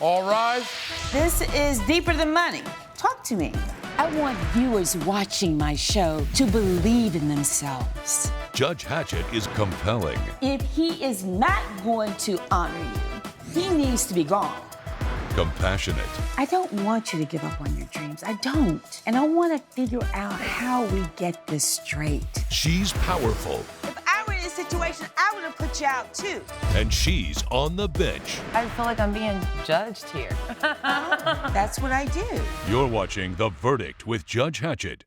All rise. This is Deeper Than Money. Talk to me. I want viewers watching my show to believe in themselves. Judge Hatchett is compelling. If he is not going to honor you, he needs to be gone. Compassionate. I don't want you to give up on your dreams. I don't. And I want to figure out how we get this straight. She's powerful. If I were in this situation, I would have put you out too. And she's on the bench. I feel like I'm being judged here. That's what I do. You're watching The Verdict with Judge Hatchett.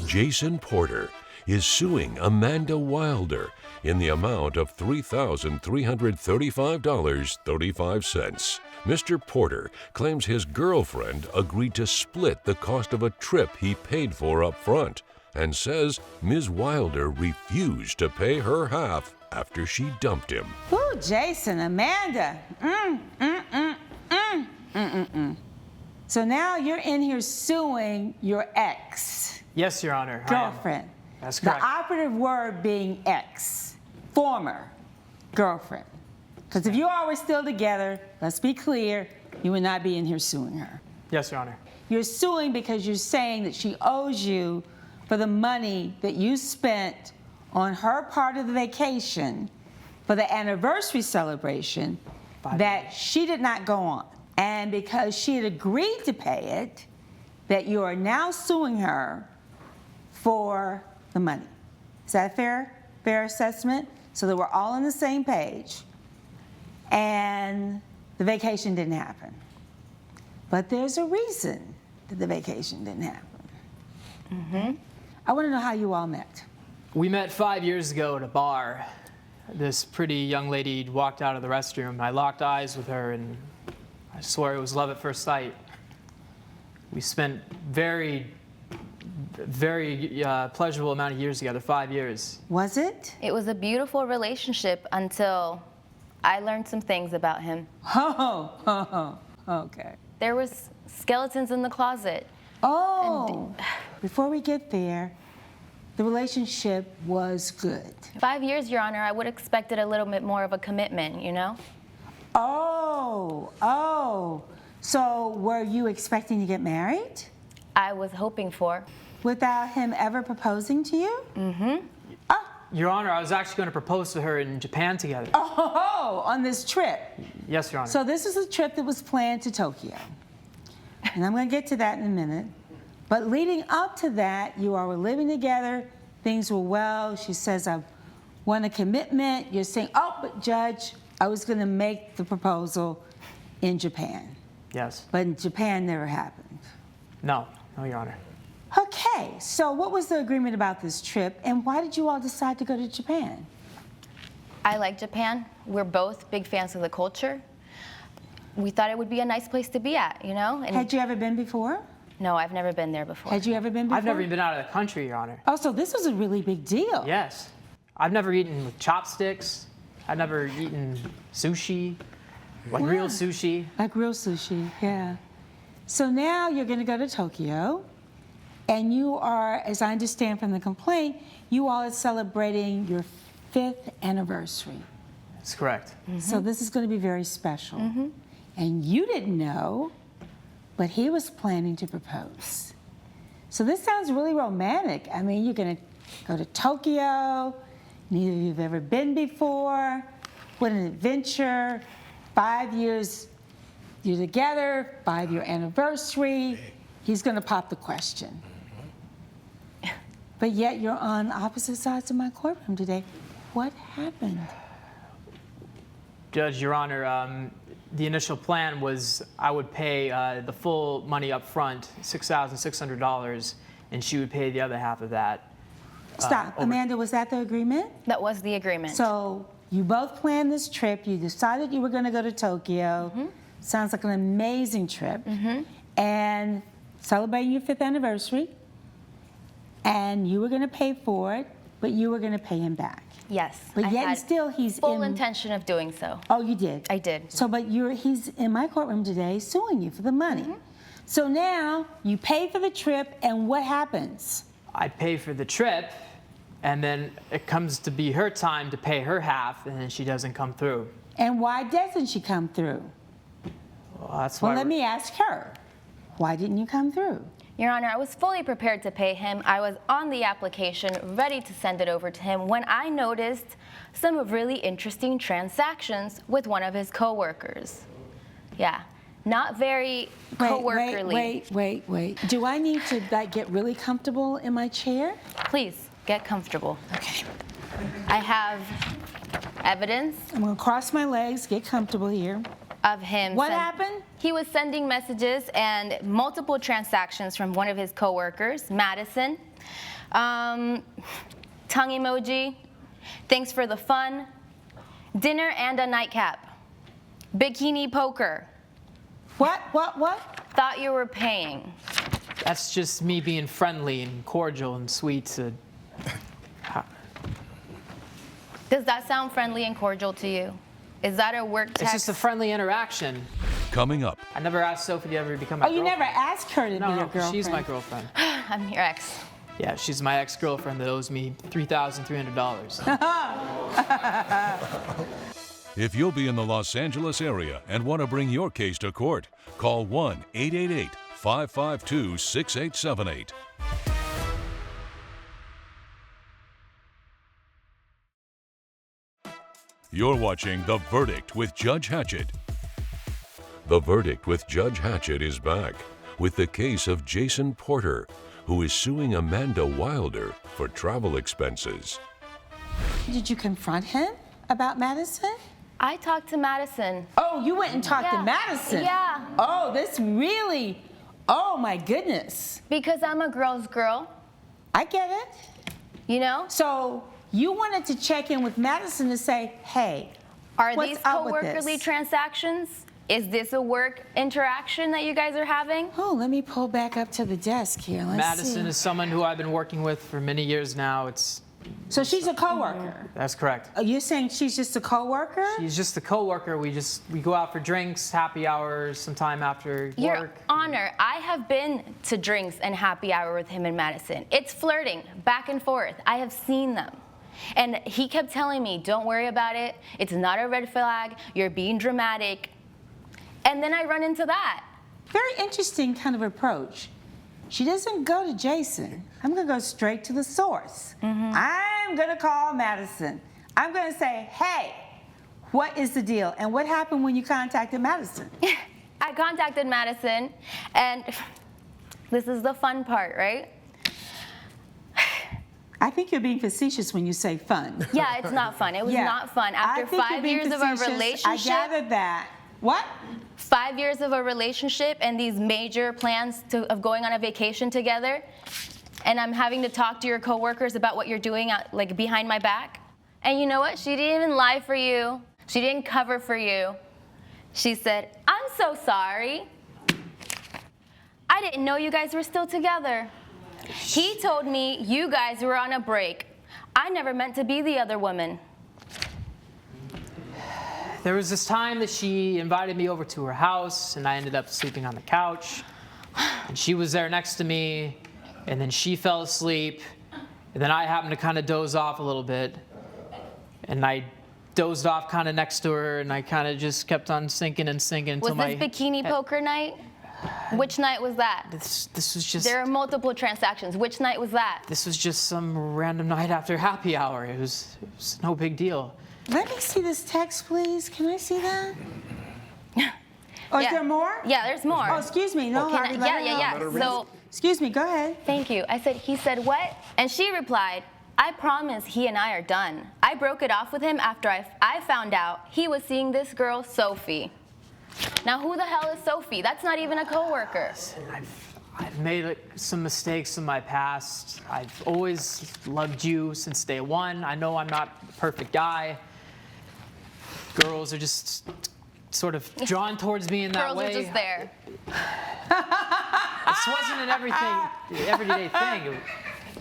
Jason Porter is suing Amanda Wilder in the amount of $3,335.35. Mr. Porter claims his girlfriend agreed to split the cost of a trip he paid for up front and says Ms. Wilder refused to pay her half after she dumped him. Ooh, Jason, Amanda. So now you're in here suing your ex. Yes, Your Honor. I am. Girlfriend. That's correct. The operative word being ex, former girlfriend. Because if you all were still together, let's be clear, you would not be in here suing her. Yes, Your Honor. You're suing because you're saying that she owes you for the money that you spent on her part of the vacation for the anniversary celebration that she did not go on. And because she had agreed to pay it, that you are now suing her for the money. Is that a fair assessment? So that we're all on the same page. And the vacation didn't happen. But there's a reason that the vacation didn't happen. I want to know how you all met. We met 5 years ago at a bar. This pretty young lady walked out of the restroom. I locked eyes with her, and I swear it was love at first sight. We spent very pleasurable amount of years together, 5 years. Was it? It was a beautiful relationship until I learned some things about him. Okay. There was skeletons in the closet. Oh, before we get there, the relationship was good. 5 years, Your Honor, I would have expected a little bit more of a commitment, you know? Oh. So were you expecting to get married? I was hoping for. Without him ever proposing to you? Your Honor, I was actually going to propose to her in Japan together. Oh, on this trip. Yes, Your Honor. So this is a trip that was planned to Tokyo. And I'm going to get to that in a minute. But leading up to that, you all were living together. Things were well. She says, I want a commitment. You're saying, oh, but Judge, I was going to make the proposal in Japan. Yes. But in Japan never happened. No, Your Honor. Okay, so what was the agreement about this trip, and why did you all decide to go to Japan? I like Japan. We're both big fans of the culture. We thought it would be a nice place to be at, you know? And Had you ever been before? no, I've never been there before. Had you ever been before? I've never even been out of the country, Your Honor. Oh, so this was a really big deal. Yes. I've never eaten with chopsticks. I've never eaten sushi, like real sushi. Like real sushi, yeah. So now you're going to go to Tokyo, and you are, as I understand from the complaint, you all are celebrating your 5th anniversary. That's correct. So this is going to be very special. And you didn't know, but he was planning to propose. So this sounds really romantic. I mean, you're going to go to Tokyo. Neither of you have ever been before. What an adventure. 5 years you're together, 5-year anniversary. He's going to pop the question. But yet you're on opposite sides of my courtroom today. What happened? Judge, Your Honor, the initial plan was I would pay the full money up front, $6,600, and she would pay the other half of that. Stop. Amanda, was that the agreement? That was the agreement. So you both planned this trip. You decided you were going to go to Tokyo. Sounds like an amazing trip. And celebrating your 5th anniversary. And you were going to pay for it, but you were going to pay him back. Yes. But I yet had still he's full in... intention of doing so. Oh, you did? I did. So, but he's in my courtroom today suing you for the money. So now you pay for the trip, and what happens? I pay for the trip, and then it comes to be her time to pay her half, and then she doesn't come through. And why doesn't she come through? Well, that's why Well, let we're- me ask her. Why didn't you come through? Your Honor, I was fully prepared to pay him. I was on the application, ready to send it over to him when I noticed some really interesting transactions with one of his coworkers. Yeah, not very coworkerly. Wait. Do I need to get really comfortable in my chair? Please, get comfortable. Okay. I have evidence I'm gonna cross my legs, get comfortable here. of him. What happened? He was sending messages and multiple transactions from one of his coworkers, Madison. Tongue emoji, thanks for the fun, dinner and a nightcap, bikini poker, What? thought you were paying. That's just me being friendly and cordial and sweet to. Does that sound friendly and cordial to you? Is that a work text? It's just a friendly interaction. Coming up, I never asked Sophie to ever become my Oh, you girlfriend. never asked her to be your No, girlfriend. she's my girlfriend. I'm your ex. Yeah, she's my ex-girlfriend that owes me $3,300. if you'll be in the Los Angeles area and want to bring your case to court, call 1-888-552-6878. You're watching The Verdict with Judge Hatchett. The Verdict with Judge Hatchett is back with the case of Jason Porter, who is suing Amanda Wilder for travel expenses. Did you confront him about Madison? I talked to Madison. Oh, you went and talked to Yeah. Madison? Yeah. Oh, this really, oh my goodness. Because I'm a girl's girl, I get it. you know? So you wanted to check in with Madison to say, hey, Are what's these up with coworkerly this? transactions? Is this a work interaction that you guys are having? Oh, let me pull back up to the desk here. Let's Madison see. is someone who I've been working with for many years now. So she's a coworker. That's correct. Oh, you're saying she's just a coworker? She's just a coworker. We go out for drinks, happy hours, sometime after Your work. Honor, I have been to drinks and happy hour with him and Madison. It's flirting, back and forth. I have seen them. And he kept telling me, don't worry about it. It's not a red flag. You're being dramatic. And then I run into that. Very interesting kind of approach. She doesn't go to Jason. I'm going to go straight to the source. I'm going to call Madison. I'm going to say, hey, what is the deal? And what happened when you contacted Madison? I contacted Madison, and this is the fun part, right? I think you're being facetious when you say fun. Yeah, it's not fun. It was Yeah. not fun. I After think you're 5 being years of a facetious. relationship, I gathered that. What? 5 years of a relationship and these major plans of going on a vacation together, and I'm having to talk to your coworkers about what you're doing out, like behind my back. And you know what? She didn't even lie for you. She didn't cover for you. She said, I'm so sorry. I didn't know you guys were still together. He told me you guys were on a break. I never meant to be the other woman. There was this time that she invited me over to her house, and I ended up sleeping on the couch. And she was there next to me, and then she fell asleep, and then I happened to kind of doze off a little bit, and I dozed off kind of next to her, and I kind of just kept on sinking until Was my... this bikini poker night? Which night was that? This was just... There are multiple transactions. Which night was that? This was just some random night after happy hour. It was no big deal. Let me see this text, please. Can I see that? Oh, is Yeah. there more? Yeah, there's more. Oh, excuse me. No, Can I- Harvey, let yeah, her know. So, Excuse me, go ahead. thank you. He said, what? And she replied, I promise he and I are done. I broke it off with him after I found out he was seeing this girl, Sophie. Now, who the hell is Sophie? That's not even a coworker. I've made some mistakes in my past. I've always loved you since day one. I know I'm not a perfect guy. Girls are just sort of drawn towards me in that Girls way. are just there. This wasn't an everyday thing.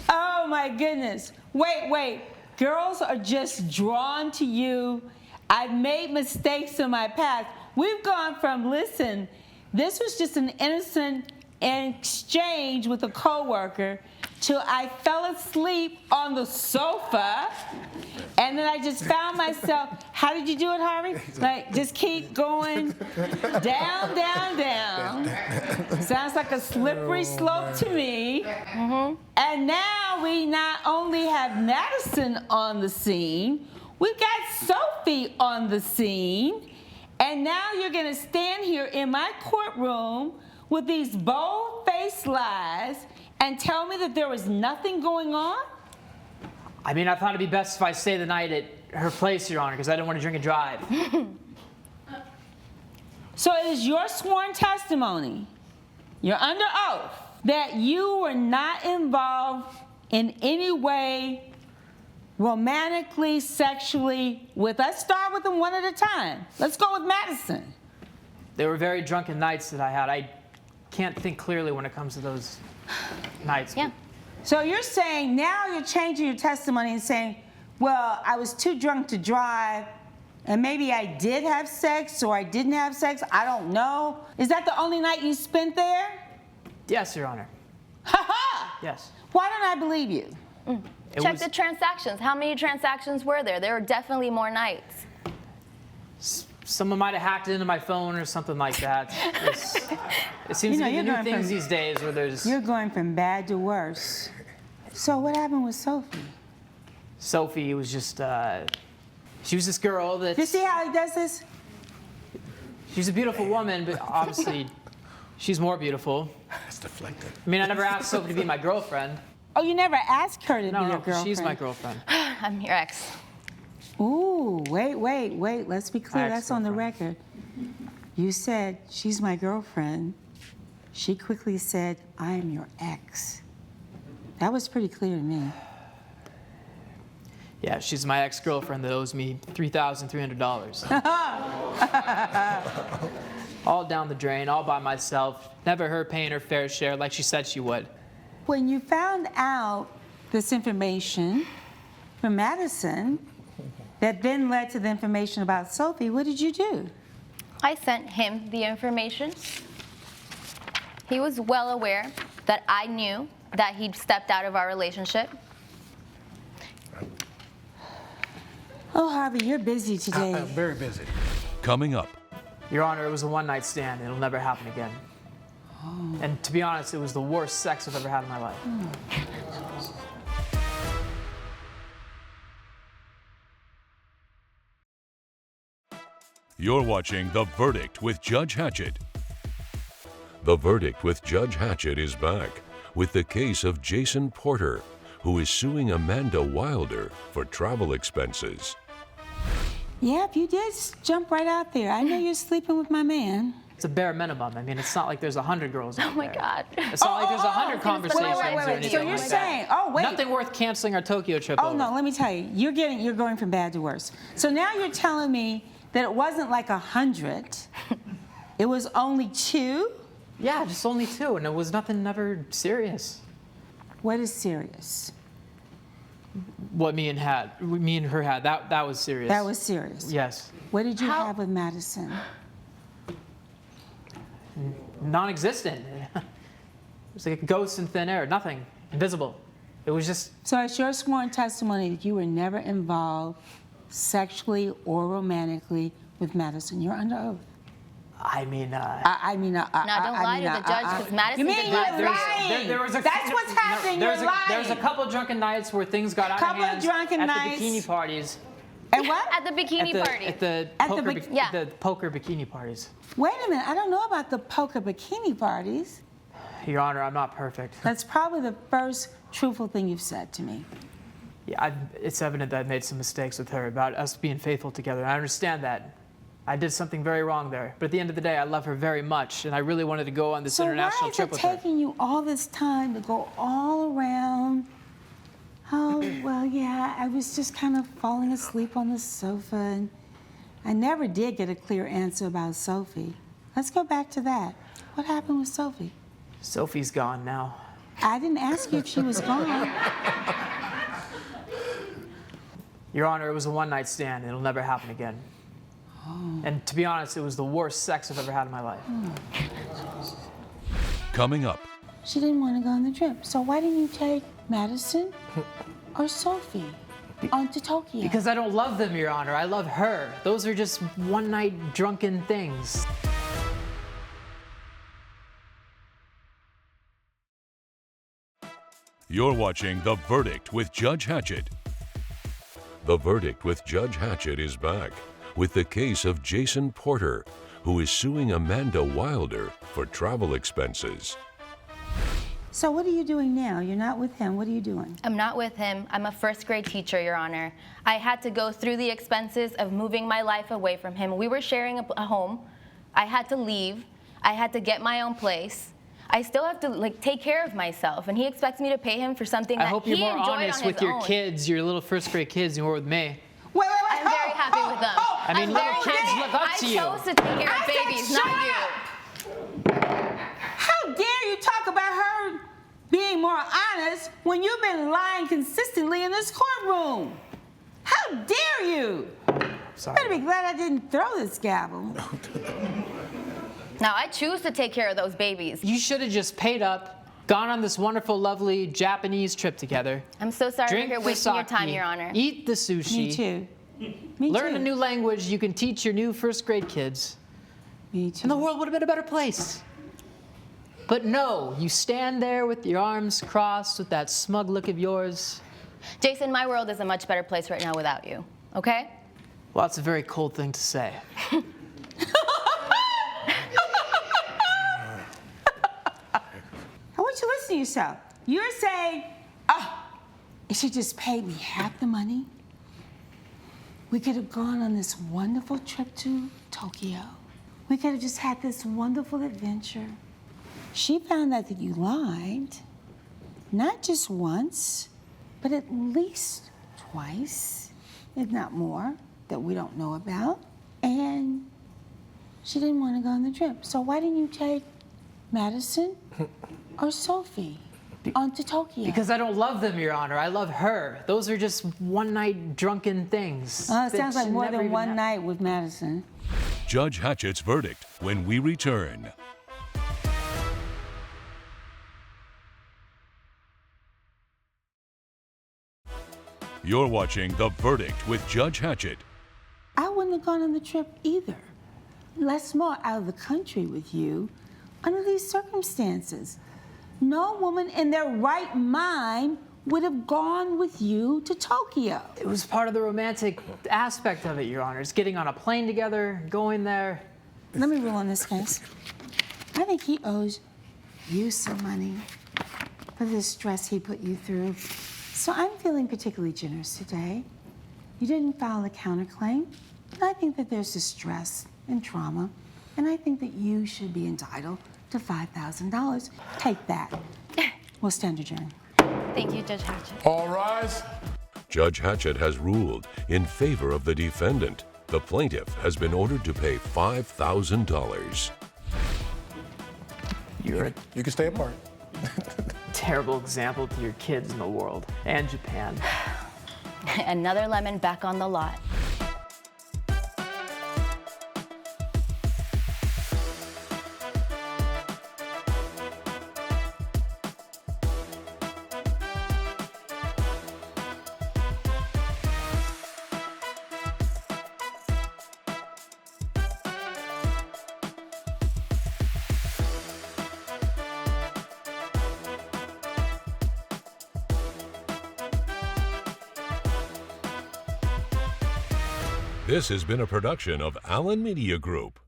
Oh my goodness. Wait. Girls are just drawn to you. I've made mistakes in my past. We've gone from, listen, this was just an innocent in exchange with a coworker till I fell asleep on the sofa, and then I just found myself, how did you do it, Harvey? Like, just keep going down, down, down. Sounds like a slippery slope to me. And now we not only have Madison on the scene, we've got Sophie on the scene, and now you're gonna stand here in my courtroom with these bold-faced lies and tell me that there was nothing going on? I mean, I thought it'd be best if I stay the night at her place, Your Honor, because I didn't want to drink and drive. So it is your sworn testimony, you're under oath, that you were not involved in any way romantically, sexually with, let's start with them one at a time. Let's go with Madison. They were very drunken nights that I had. I can't think clearly when it comes to those nights. Yeah. So you're saying now you're changing your testimony and saying, well, I was too drunk to drive, and maybe I did have sex or I didn't have sex, I don't know. Is that the only night you spent there? Yes, Your Honor. Ha ha! Yes. Why don't I believe you? Check the transactions. How many transactions were there? There were definitely more nights. Someone might have hacked into my phone or something like that. It seems to be the new things these days where there's... You're going from bad to worse. So what happened with Sophie? Sophie was just, she was this girl that... You see how he does this? She's a beautiful woman, but obviously she's more beautiful. It's deflected. I mean, I never asked Sophie to be my girlfriend. Oh, you never asked her to be your No, girlfriend? she's my girlfriend. I'm your ex. Ooh, wait. Let's be clear. My That's on the record. You said, she's my girlfriend. She quickly said, I am your ex. That was pretty clear to me. Yeah, she's my ex-girlfriend that owes me $3,300. All down the drain, all by myself. Never her paying her fair share like she said she would. When you found out this information from Madison that then led to the information about Sophie, what did you do? I sent him the information. He was well aware that I knew that he'd stepped out of our relationship. Oh, Harvey, you're busy today. I'm very busy. Coming up, Your Honor, it was a one-night stand. It'll never happen again. And to be honest, it was the worst sex I've ever had in my life. you're watching The Verdict with Judge Hatchett. The Verdict with Judge Hatchett is back with the case of Jason Porter, who is suing Amanda Wilder for travel expenses. Yep, you did jump right out there. I know you're sleeping with my man. It's a bare minimum. I mean, it's not like there's 100 girls out Oh my there. God. It's not like there's 100 conversations wait. or So anything you're like saying, that. oh, wait. Nothing worth canceling our Tokyo trip Oh, over. no, let me tell you. You're going from bad to worse. So now you're telling me that it wasn't like 100. It was only 2? Yeah, just only 2, and it was nothing ever serious. What is serious? What me and her had, that was serious. That was serious. Yes. What did you have with Madison? Non-existent. It was like a ghost in thin air, nothing, invisible. It was just, So it's your sworn testimony that you were never involved sexually or romantically with Madison. You're under oath. I mean, No, don't lie to the judge because Madison You mean did you're not lying? That's what's happening. You're lying. There was a couple of drunken nights where things got out Couple of of hand drunken at nights. the bikini parties. And what? At the bikini party. At the At the poker, bik- yeah. the poker bikini parties. Wait a minute. I don't know about the poker bikini parties. Your Honor, I'm not perfect. That's probably the first truthful thing you've said to me. Yeah, it's evident that I made some mistakes with her about us being faithful together. I understand that. I did something very wrong there. But at the end of the day, I love her very much, and I really wanted to go on this international trip with So why her. is it taking you all this time to go all around? Oh, well, yeah, I was just kind of falling asleep on the sofa, and I never did get a clear answer about Sophie. Let's go back to that. What happened with Sophie? Sophie's gone now. I didn't ask you if she was gone. Your Honor, it was a one-night stand. It'll never happen again. And to be honest, it was the worst sex I've ever had in my life. coming up. She didn't want to go on the trip. So why didn't you take Madison or Sophie on to Tokyo? Because I don't love them, Your Honor. I love her. Those are just one-night drunken things. You're watching The Verdict with Judge Hatchett. The Verdict with Judge Hatchett is back with the case of Jason Porter, who is suing Amanda Wilder for travel expenses. So what are you doing now? You're not with him. What are you doing? I'm not with him. I'm a first grade teacher, Your Honor. I had to go through the expenses of moving my life away from him. We were sharing a home. I had to leave. I had to get my own place. I still have to take care of myself, and he expects me to pay him for something I that hope he you're more enjoyed honest on with his your own. kids, your little first grade kids, than you were with me. Wait. I'm very happy with them. I mean, little kids look up to you. I chose to take care of babies, not you. How dare you talk about her being more honest when you've been lying consistently in this courtroom? How dare you? Sorry. Better be glad I didn't throw this gavel. Now, I choose to take care of those babies. You should have just paid up, gone on this wonderful, lovely Japanese trip together. I'm so sorry Drink you're the wasting your sake, time, Your Honor. Eat the sushi. Me too. Me Learn too. a new language you can teach your new first grade kids. Me too. And the world would have been a better place. But no, you stand there with your arms crossed with that smug look of yours. Jason, my world is a much better place right now without you, okay? Well, that's a very cold thing to say. I want you to listen to yourself. You're saying, oh, if she just paid me half the money, we could have gone on this wonderful trip to Tokyo. We could have just had this wonderful adventure. She found out that you lied, not just once, but at least twice, if not more, that we don't know about. And she didn't want to go on the trip. So why didn't you take Madison or Sophie on to Tokyo? Because I don't love them, Your Honor. I love her. Those are just one-night drunken things. It that sounds like should more never than even one happen. night with Madison. Judge Hatchett's verdict when we return. You're watching The Verdict with Judge Hatchett. I wouldn't have gone on the trip either. Less more out of the country with you under these circumstances. No woman in their right mind would have gone with you to Tokyo. It was part of the romantic aspect of it, Your Honor. It's getting on a plane together, going there. Let me rule on this case. I think he owes you some money for the stress he put you through. So I'm feeling particularly generous today. You didn't file a counterclaim. And I think that there's distress and trauma, and I think that you should be entitled to $5,000. Take that. We'll stand adjourned. Thank you, Judge Hatchett. All rise. Judge Hatchett has ruled in favor of the defendant. The plaintiff has been ordered to pay $5,000. You're a You can stay apart. terrible example to your kids in the world and Japan. Another lemon back on the lot. This has been a production of Allen Media Group.